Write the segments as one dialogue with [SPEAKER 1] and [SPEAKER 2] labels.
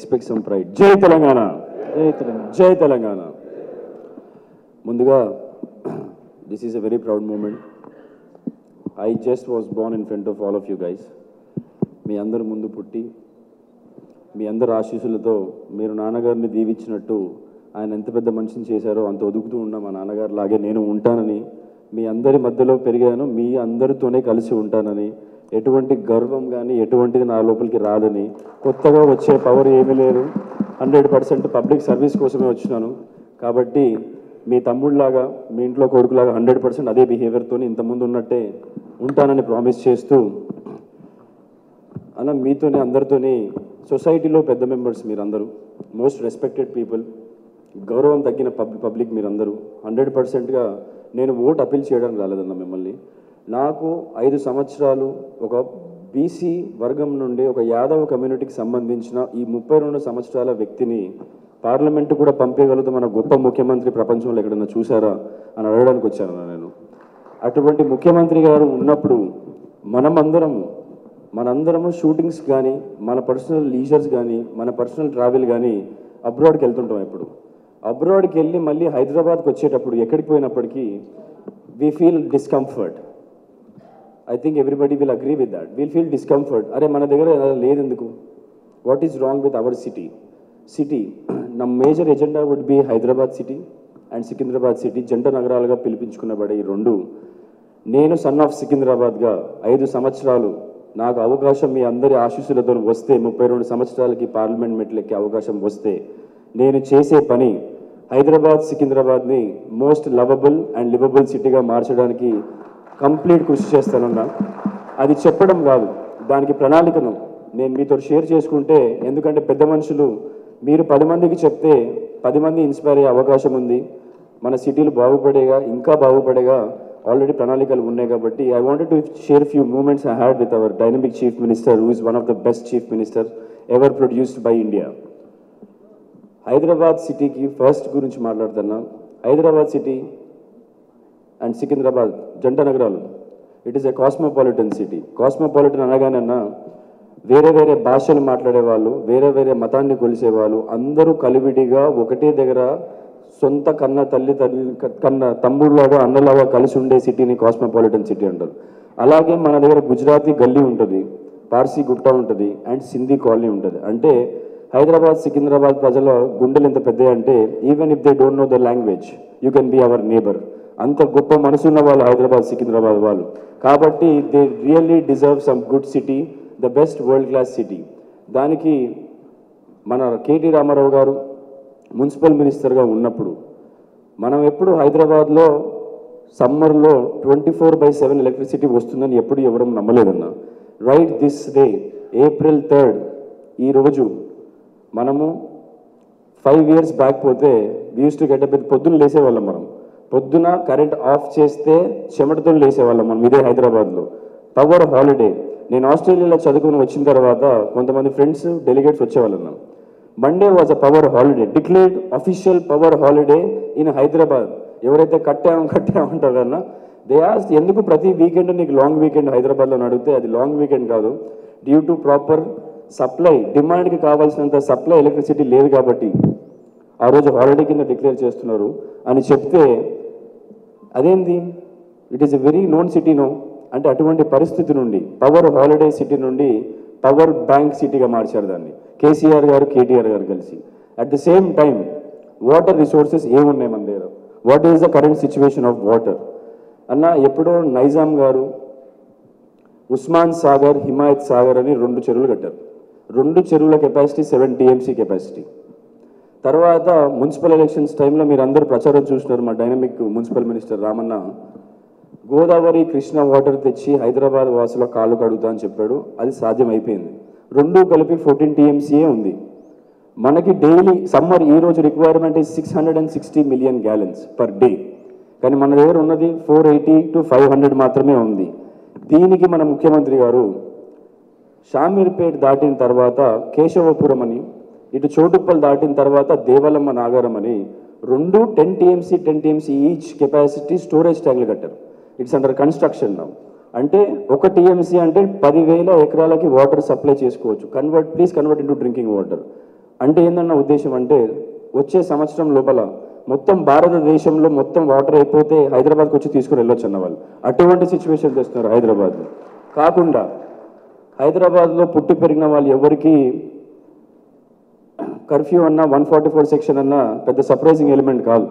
[SPEAKER 1] expect some pride. Jai Telangana! Jai Telangana! Jai Telangana! Munduga, this is a very proud moment. I just was born in front of all of you guys. మీ అందరు ముందు పుట్టి మీ అందరు ఆశీస్సులతో మీరు నాన్నగారిని దీవించినట్టు ఆయన ఎంత పెద్ద మనిషిని చేశారో అంత ఒదుగుతూ ఉన్న మా నాన్నగారు లాగే నేను ఉంటానని, మీ అందరి మధ్యలో పెరిగాను, మీ అందరితోనే కలిసి ఉంటానని, ఎటువంటి గర్వం కానీ ఎటువంటిది నా లోపలికి రాదని, కొత్తగా వచ్చే పవర్ ఏమీ లేదు, 100% పబ్లిక్ సర్వీస్ కోసమే వచ్చినాను. కాబట్టి మీ తమ్ముడిలాగా మీ ఇంట్లో కొడుకులాగా 100% అదే బిహేవియర్తో ఇంతకుముందు ఉన్నట్టే ఉంటానని ప్రామిస్ చేస్తూ అన్న మీతోనే అందరితోనే సొసైటీలో పెద్ద మెంబర్స్ మీరందరూ, మోస్ట్ రెస్పెక్టెడ్ పీపుల్, గౌరవం తగ్గిన పబ్లిక్ మీరందరూ 100%గా నేను ఓట్ అపీల్ చేయడానికి రాలేదన్న మిమ్మల్ని. నాకు 5 సంవత్సరాలు ఒక బీసీ వర్గం నుండి ఒక యాదవ్ కమ్యూనిటీకి సంబంధించిన ఈ 32 సంవత్సరాల వ్యక్తిని పార్లమెంటు కూడా పంపేయగలుగుతా మన గొప్ప ముఖ్యమంత్రి ప్రపంచంలో ఎక్కడన్నా చూసారా అని అడగడానికి వచ్చాను నేను. అటువంటి ముఖ్యమంత్రి గారు ఉన్నప్పుడు మనందరము షూటింగ్స్ కానీ మన పర్సనల్ లీజర్స్ కానీ మన పర్సనల్ ట్రావెల్ కానీ అబ్రాడ్కి వెళ్తుంటాం. ఎప్పుడు అబ్రాడ్కి వెళ్ళి మళ్ళీ హైదరాబాద్కి వచ్చేటప్పుడు ఎక్కడికి పోయినప్పటికీ we feel discomfort. I think everybody will agree with that. We'll feel discomfort. అరే మన దగ్గర లేదు ఎందుకు, what is wrong with our city. నా major agenda would be Hyderabad city and Secunderabad city, జంట నగరాలుగా పిలిపించుకున్నబడే ఈ రెండు. నేను సన్ ఆఫ్ సికింద్రాబాద్గా 5 సంవత్సరాలు నాకు అవకాశం మీ అందరి ఆశీస్సులతో వస్తే, 32 సంవత్సరాలకి పార్లమెంట్ మెట్లెక్కే అవకాశం వస్తే, నేను చేసే పని హైదరాబాద్ సికింద్రాబాద్ని మోస్ట్ లవబుల్ అండ్ లివబుల్ సిటీగా మార్చడానికి కంప్లీట్ కృషి చేస్తానన్నా. అది చెప్పడం కాదు, దానికి ప్రణాళికను నేను మీతో షేర్ చేసుకుంటే, ఎందుకంటే పెద్ద మనుషులు మీరు 10 మందికి చెప్తే 10 మంది ఇన్స్పైర్ అయ్యే అవకాశం ఉంది. మన సిటీలు బాగుపడేగా, ఇంకా బాగుపడేగా ఆల్రెడీ ప్రణాళికలు ఉన్నాయి. కాబట్టి I wanted to share few moments I had with our dynamic chief minister who is one of the best chief minister ever produced by India. Hyderabad సిటీకి ఫస్ట్ గురించి మాట్లాడుతున్నా. హైదరాబాద్ సిటీ అండ్ సికింద్రాబాద్ జంట నగరాలు, it is a cosmopolitan city. Cosmopolitan అనగానన్నా వేరే వేరే భాషలు మాట్లాడేవాళ్ళు, వేరే వేరే మతాన్ని కొలిసేవాళ్ళు అందరూ కలివిడిగా ఒకటే దగ్గర సొంత కన్న తమ్ముళ్ళలాగా అన్నలాగా కలిసి ఉండే సిటీని కాస్మోపాలిటన్ సిటీ అంటారు. అలాగే మన దగ్గర గుజరాతీ గల్లీ ఉంటుంది, పార్సీ గుట్ట ఉంటుంది అండ్ సింధీ కాలనీ ఉంటుంది. అంటే హైదరాబాద్ సికింద్రాబాద్ ప్రజల గుండెలు ఎంత పెద్దవి అంటే, even if they don't know the language you can be our neighbour. అంత గొప్ప మనసున్న వాళ్ళు హైదరాబాద్ సికింద్రాబాద్ వాళ్ళు. కాబట్టి they really deserve some good city, the best world class city. దానికి మన కేటీ రామారావు గారు మున్సిపల్ మినిస్టర్గా ఉన్నప్పుడు మనం ఎప్పుడు హైదరాబాద్లో సమ్మర్లో 24/7 ఎలక్ట్రిసిటీ వస్తుందని ఎప్పుడు ఎవరూ నమ్మలేదన్న. Right this day April 3rd ఈరోజు మనము 5 years బ్యాక్ పోతే we use to get up పొద్దున్న లేసేవాళ్ళం. మనం పొద్దున కరెంట్ ఆఫ్ చేస్తే చెమటతో లేసేవాళ్ళం మనం ఇదే హైదరాబాద్లో. Power holiday. నేను ఆస్ట్రేలియాలో చదువుకుని వచ్చిన తర్వాత కొంతమంది ఫ్రెండ్స్ డెలిగేట్స్ వచ్చేవాళ్ళం. Monday was a power holiday, declared official power holiday in Hyderabad. ఎవరైతే కట్టామంటారన్నా దే ఆస్ ఎందుకు ప్రతి వీకెండ్ నీకు లాంగ్ వీకెండ్ హైదరాబాద్లో అడిగితే అది లాంగ్ వీకెండ్ కాదు, డ్యూ టు ప్రాపర్ సప్లై, డిమాండ్కి కావాల్సినంత సప్లై ఎలక్ట్రిసిటీ లేదు కాబట్టి ఆ రోజు హాలిడే కింద డిక్లేర్ చేస్తున్నారు అని చెప్తే, అదేంది it is a very known city no అంటే, అటువంటి పరిస్థితి నుండి పవర్ హాలిడే సిటీ నుండి పవర్ బ్యాంక్ సిటీగా మార్చారు దాన్ని కేసీఆర్ గారు కేటీఆర్ గారు కలిసి. At the same time water resources ఏమున్నాయి మన దగ్గర, what is the current situation of water అన్న. ఎప్పుడో నైజాం గారు ఉస్మాన్ సాగర్, హిమాయత్ సాగర్ అని 2 చెరువులు కట్టారు. 2 చెరువుల కెపాసిటీ 7 TMC కెపాసిటీ. తర్వాత మున్సిపల్ ఎలక్షన్స్ టైంలో మీరు అందరూ ప్రచారం చూసినారు, మా dynamic municipal minister Ramanna Godavari Krishna water తెచ్చి హైదరాబాద్ వాసుల కాళ్ళు కడుగుతా అని చెప్పాడు. అది సాధ్యం అయిపోయింది. 2 కలిపి 14 TMCయే ఉంది మనకి డైలీ. సమ్మర్ ఈరోజు requirement 660 million gallons per day, కానీ మన దగ్గర ఉన్నది 480 to 500 మాత్రమే ఉంది. దీనికి మన ముఖ్యమంత్రి గారు షామీర్పేట్ దాటిన తర్వాత కేశవపురం అని, ఇటు చోటుప్పల్ దాటిన తర్వాత దేవలమ్మ నాగారం అని 2 10 TMC ఈచ్ కెపాసిటీ స్టోరేజ్ ట్యాంకులు కట్టారు. It's under construction now. అంటే 1 TMC అంటే 10,000 ఎకరాలకి వాటర్ సప్లై చేసుకోవచ్చు. Please convert into drinking water. అంటే ఏందన్న ఉద్దేశం అంటే వచ్చే సంవత్సరం లోపల మొత్తం భారతదేశంలో మొత్తం వాటర్ అయిపోతే హైదరాబాద్కి వచ్చి తీసుకుని వెళ్ళొచ్చు అన్న వాళ్ళు అటువంటి సిచ్యువేషన్ తెస్తున్నారు హైదరాబాద్లో. కాకుండా హైదరాబాద్లో పుట్టి పెరిగిన వాళ్ళు ఎవరికి కర్ఫ్యూ అన్న 144 సెక్షన్ అన్న పెద్ద సర్ప్రైజింగ్ ఎలిమెంట్ కాదు.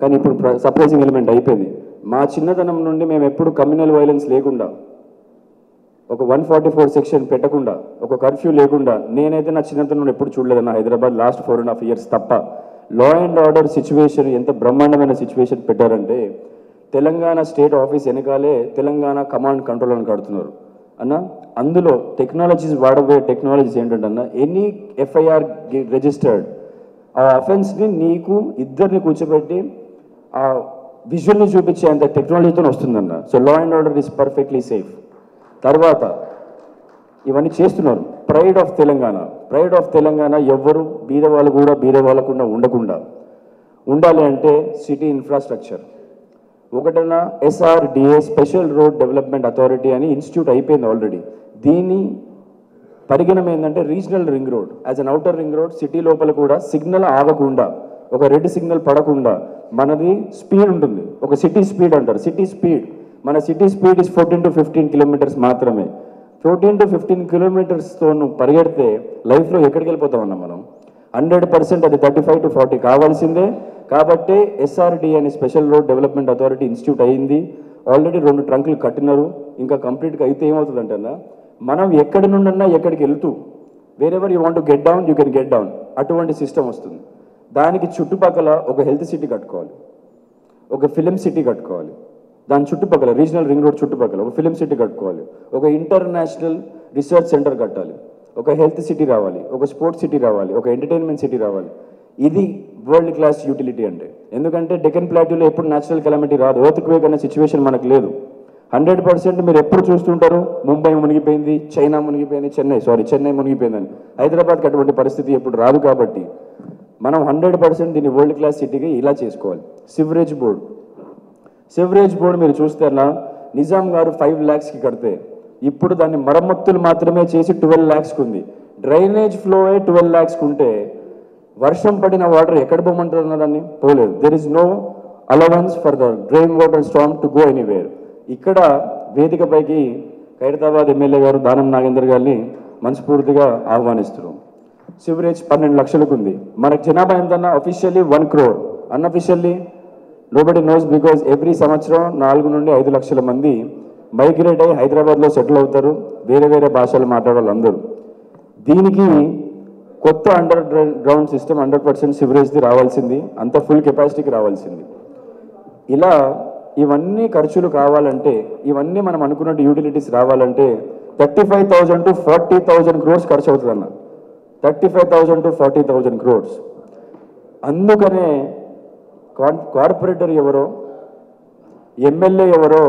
[SPEAKER 1] కానీ ఇప్పుడు సర్ప్రైజింగ్ ఎలిమెంట్ అయిపోయింది. మా చిన్నతనం నుండి మేము ఎప్పుడు కమ్యూనల్ వైలెన్స్ లేకుండా, ఒక 144 సెక్షన్ పెట్టకుండా, ఒక కర్ఫ్యూ లేకుండా నేనైతే నా చిన్నతనం నుండి ఎప్పుడు చూడలేదన్న హైదరాబాద్ లాస్ట్ 4.5 years తప్ప. లా అండ్ ఆర్డర్ సిచ్యువేషన్ ఎంత బ్రహ్మాండమైన సిచ్యువేషన్ పెట్టారంటే తెలంగాణ స్టేట్ ఆఫీస్ వెనకాలే తెలంగాణ కమాండ్ కంట్రోల్ అని కడుతున్నారు అన్న. అందులో టెక్నాలజీస్ వాడబోయే టెక్నాలజీస్ ఏంటంటే అన్న, ఎనీ ఎఫ్ఐఆర్ రిజిస్టర్డ్ ఆ అఫెన్స్ని నీకు ఇద్దరిని కూర్చోబెట్టి ఆ విజువల్ని చూపించే అంత టెక్నాలజీతో వస్తుందన్న. So law and order is perfectly safe. తర్వాత ఇవన్నీ చేస్తున్నారు. Pride of Telangana, pride of Telangana ఎవ్వరు బీదవాళ్ళు కూడా బీదవాళ్ళకుండా ఉండకుండా ఉండాలి అంటే సిటీ ఇన్ఫ్రాస్ట్రక్చర్ ఒకటన్నా SRDA special road development authority అని ఇన్స్టిట్యూట్ అయిపోయింది ఆల్రెడీ. దీని పరిగణం ఏంటంటే regional ring road as an outer ring road city లోపల కూడా సిగ్నల్ ఆగకుండా, ఒక రెడ్ సిగ్నల్ పడకుండా మనది స్పీడ్ ఉంటుంది. ఒక సిటీ స్పీడ్ అంటారు. సిటీ స్పీడ్, మన city speed is 14 to 15 kilometers మాత్రమే. 14 to 15 kilometersతో నువ్వు పరిగెడితే లైఫ్లో ఎక్కడికి వెళ్ళిపోతామన్నా మనం. 100% అది 35 to 40 కావాల్సిందే. కాబట్టి SRDA అనే special road development authority institute అయ్యింది. ఆల్రెడీ 2 ట్రంకులు కట్టినారు. ఇంకా కంప్లీట్గా అయితే ఏమవుతుందంటే అన్న, మనం ఎక్కడి నుండన్నా ఎక్కడికి వెళ్తూ wherever you want to get down you can get down అటువంటి సిస్టమ్ వస్తుంది. దానికి చుట్టుపక్కల ఒక హెల్త్ సిటీ కట్టుకోవాలి, ఒక ఫిలిం సిటీ కట్టుకోవాలి, దాని చుట్టుపక్కల రీజనల్ రింగ్ రోడ్ చుట్టుపక్కల ఒక ఫిలిం సిటీ కట్టుకోవాలి, ఒక ఇంటర్నేషనల్ రీసెర్చ్ సెంటర్ కట్టాలి, ఒక హెల్త్ సిటీ రావాలి, ఒక స్పోర్ట్స్ సిటీ రావాలి, ఒక ఎంటర్టైన్మెంట్ సిటీ రావాలి. ఇది వరల్డ్ క్లాస్ యూటిలిటీ అంటే. ఎందుకంటే డెక్కన్ ప్లాట్యూలో ఎప్పుడు న్యాచురల్ కెలామిటీ రాదు, ఎర్త్ క్వేక్ అనే సిచ్యువేషన్ మనకు లేదు. 100% మీరు ఎప్పుడు చూస్తుంటారు ముంబై మునిగిపోయింది, చైనా మునిగిపోయింది, చెన్నై మునిగిపోయిందని. హైదరాబాద్కి అటువంటి పరిస్థితి ఎప్పుడు రాదు. కాబట్టి మనం 100% దీన్ని వరల్డ్ క్లాస్ సిటీకి ఇలా చేసుకోవాలి. సివరేజ్ బోర్డు మీరు చూస్తేనా, నిజాం గారు 5 lakhsకి కడితే ఇప్పుడు దాన్ని మరమ్మతులు మాత్రమే చేసి 12 lakhsకి ఉంది. డ్రైనేజ్ ఫ్లో 12 lakhsకి ఉంటే వర్షం పడిన వాటర్ ఎక్కడ పోమంటారు దాన్ని? పోలేదు. There is no allowance for the drain water storm to go anywhere. ఇక్కడ వేదికపైకి ఖైరతాబాద్ ఎమ్మెల్యే గారు దానం నాగేందర్ గారిని మనస్ఫూర్తిగా ఆహ్వానిస్తున్నాం. సివరేజ్ 12 లక్షలకు ఉంది. మనకు జనాభా ఎంతన్నా? Officially 1 crore, unofficially nobody knows. Because every సంవత్సరం 4 నుండి 5 లక్షల మంది మైగ్రేట్ అయ్యి హైదరాబాద్లో సెటిల్ అవుతారు, వేరే వేరే భాషలు మాట్లాడే వాళ్ళందరూ. దీనికి కొత్త అండర్ గ్రౌండ్ సిస్టమ్ 100% సివరేజ్ది రావాల్సింది, అంత ఫుల్ కెపాసిటీకి రావాల్సింది. ఇలా ఇవన్నీ ఖర్చులు కావాలంటే, ఇవన్నీ మనం అనుకున్నట్టు యూటిలిటీస్ రావాలంటే 35,000 to 40,000 crores ఖర్చు అవుతుంది అన్న. 35,000 to 40,000 crores. అందుకనే కార్పొరేటర్ ఎవరో, ఎమ్మెల్యే ఎవరో,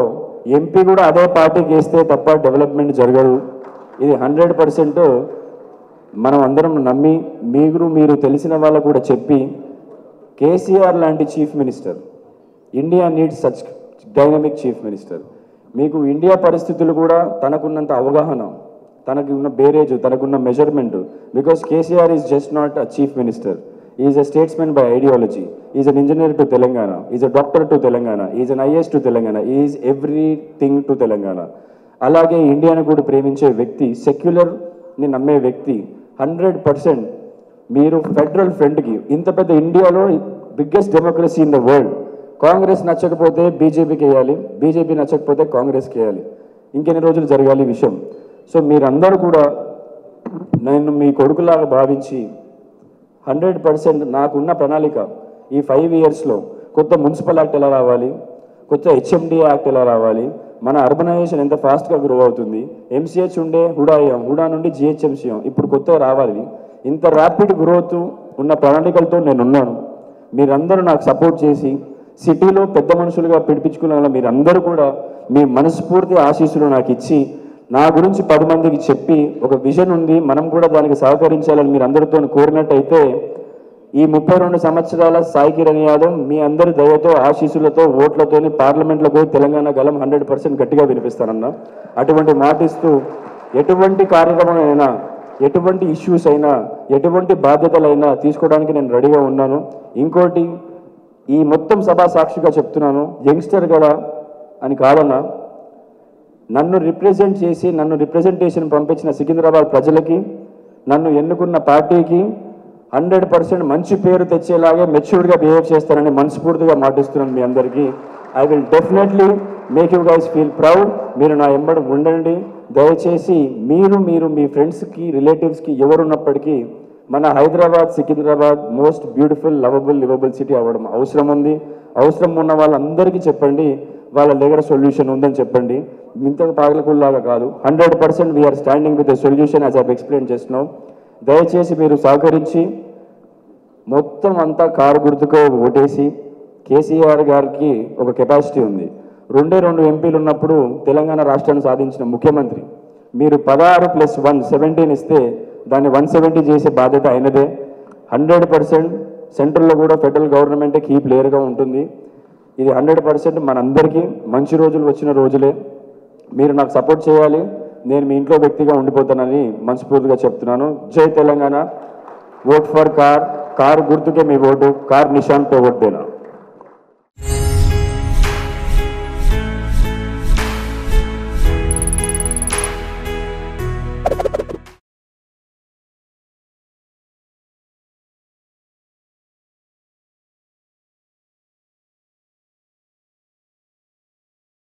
[SPEAKER 1] ఎంపీ కూడా అదే పార్టీకి వేస్తే తప్ప డెవలప్మెంట్ జరగదు. ఇది 100% మనం అందరం నమ్మి మీరు తెలిసిన వాళ్ళకు కూడా చెప్పి, కేసీఆర్ లాంటి chief minister, India needs such dynamic chief minister. మీకు ఇండియా పరిస్థితులు కూడా తనకున్నంత అవగాహన, తనకున్న బేరేజ్, తనకున్న measurement. Because KCR is just not a chief minister, is a statesmen by ideology, is an engineer to Telangana, is a doctor to Telangana, is an IAS to Telangana, is everything to Telangana. అలాగే ఇండియాను కూడా ప్రేమించే వ్యక్తి, సెక్యులర్ని నమ్మే వ్యక్తి. 100% మీరు ఫెడరల్ ఫ్రంట్కి, ఇంత పెద్ద ఇండియాలో biggest democracy in the world, Congress నచ్చకపోతే బీజేపీకి వేయాలి, బీజేపీ నచ్చకపోతే కాంగ్రెస్కి వేయాలి. ఇంకెన్ని రోజులు జరగాలి విషయం. సో మీరందరూ కూడా నేను మీ కొడుకులాగా భావించి 100% నాకున్న ప్రణాళిక ఈ 5 yearsలో కొత్త మున్సిపల్ యాక్ట్ ఎలా రావాలి, కొత్త HMD యాక్ట్ ఎలా రావాలి, మన అర్బనైజేషన్ ఎంత ఫాస్ట్గా గ్రో అవుతుంది, MCH ఉండే హుడా నుండి GHMC ఇప్పుడు కొత్తగా రావాలి. ఇంత ర్యాపిడ్ గ్రోత్ ఉన్న ప్రణాళికలతో నేనున్నాను. మీరందరూ నాకు సపోర్ట్ చేసి సిటీలో పెద్ద మనుషులుగా పిలిపించుకున్న మీరందరూ కూడా మీ మనస్ఫూర్తి ఆశీస్సులు నాకు ఇచ్చి, నా గురించి 10 మందికి చెప్పి, ఒక విజన్ ఉంది మనం కూడా దానికి సహకరించాలని మీరు అందరితో కోరినట్టయితే ఈ 32 సంవత్సరాల సాయి కిరణ్ యాదవ్ మీ అందరి దయతో, ఆశీస్సులతో, ఓట్లతోని పార్లమెంట్లోకి తెలంగాణ గలం 100% గట్టిగా వినిపిస్తానన్నా. అటువంటి మాటిస్తూ ఎటువంటి కార్యక్రమమైనా ఎటువంటి ఇష్యూస్ అయినా ఎటువంటి బాధ్యతలైనా తీసుకోవడానికి నేను రెడీగా ఉన్నాను. ఇంకోటి, ఈ మొత్తం సభా సాక్షిగా చెప్తున్నాను, యంగ్స్టర్ కదా అని కాదన్నా, నన్ను రిప్రజెంట్ చేసి నన్ను రిప్రజెంటేషన్ పంపించిన సికింద్రాబాద్ ప్రజలకి, నన్ను ఎన్నుకున్న పార్టీకి 100% మంచి పేరు తెచ్చేలాగే మెచ్యూర్డ్గా బిహేవ్ చేస్తానని మనస్ఫూర్తిగా మాటిస్తున్నాను మీ అందరికీ. I will definitely make you guys feel proud. మీరు నా ఎంబడి ఉండండి. దయచేసి మీరు మీ ఫ్రెండ్స్కి, రిలేటివ్స్కి ఎవరున్నప్పటికీ మన Hyderabad, Secunderabad most beautiful, lovable, liveable city అవ్వడం అవసరం ఉంది. అవసరం ఉన్న వాళ్ళందరికీ చెప్పండి, వాళ్ళ దగ్గర సొల్యూషన్ ఉందని చెప్పండి. ఇంతకు పాగలకుల్లాగా కాదు, 100% we're standing with the solution as I explain చేస్తున్నాం. దయచేసి మీరు సహకరించి మొత్తం అంతా కారు గుర్తుకో ఓటేసి, కేసీఆర్ గారికి ఒక కెపాసిటీ ఉంది. 2 ఎంపీలు ఉన్నప్పుడు తెలంగాణ రాష్ట్రాన్ని సాధించిన ముఖ్యమంత్రి. మీరు 16+1 17 ఇస్తే దాన్ని 170 చేసే బాధ్యత అయినదే. 100% సెంట్రల్లో కూడా ఫెడరల్ గవర్నమెంటే కీ ప్లేయర్గా ఉంటుంది. ఇది 100% మనందరికీ మంచి రోజులు వచ్చిన రోజులే. మీరు నాకు సపోర్ట్ చేయాలి. నేను మీ ఇంట్లో వ్యక్తిగా ఉండిపోతానని మనస్ఫూర్తిగా చెప్తున్నాను. జై Telangana. Vote for car. Car గుర్తుకే మీ ఓటు. కార్ నిశాన్ పే ఓట్ దేనా.